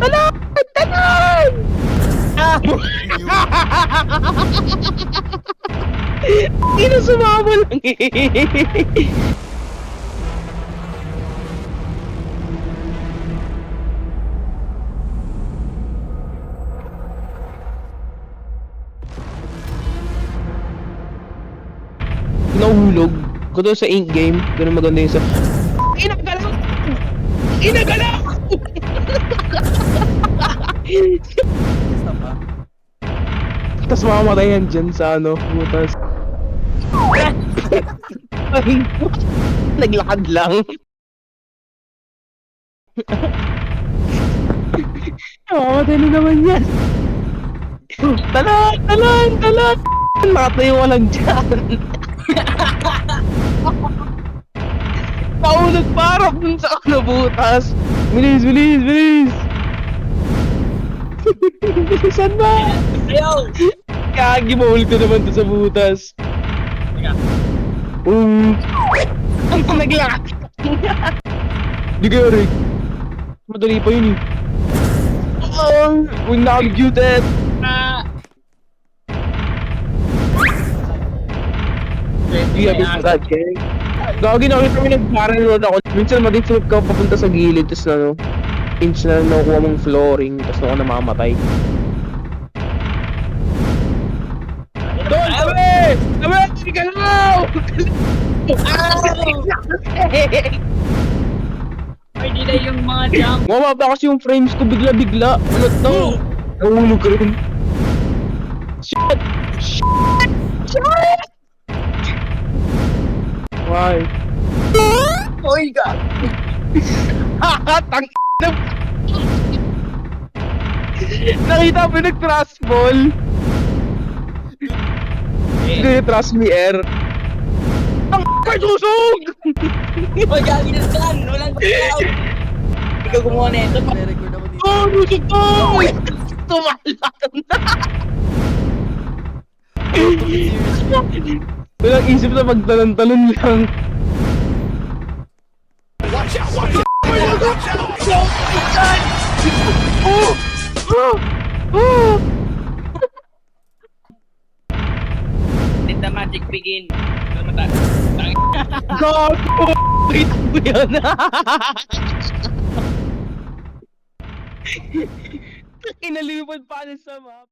Talon! Talon! Ah! Hindi na sumama lang eh. Nahulog. Kung doon sa ink game, ganun maganda yung sa... Inagalaw! Inagalaw! Stop ba? Tapos mamamatay yan dyan sa ano, butas. Ay, naglakad lang. Mamamatay na naman yan. Talon! Talon! Talon! Nakatayo ka lang dyan. Naulog parang dun sa ano butas. Bilis! Bilis! Bilis! Bilisan ba? Ayaw! Kagi, mahulog ka naman dun sa butas. Teka. Naglakad. Di kayo, Rick. Madali pa yun eh. Oh, we're not muted. Ah! Di ka bisa gang. Gagi, nakita kami nag-barrel road ako. Minsan mag-flip ka papunta sa gilid, tapos ano, inch na nakukuha mong flooring, tapos ako namamatay. Doon! Sabi! Sabi! Hindi ka lang! Ay, di na yung mga jump. Mababa kasi yung frames ko bigla-bigla. Ano to? Nahulog ka rin. Shit! Shit! Shit! Why? Oy, God! Tang na. Nakita mo yung nag-trust ball? Hindi trust me, air. Ang kay susog! Oy, gagi na saan! Walang tao! Ikaw gumawa na ito. Nare-record ako dito. Oh, susog ko! Tumalatan na! Walang isip na magtalon-talon lang. Oh! Oh! Oh! Let the magic begin. Gago! Wait mo yan! Inalipad pa sa map.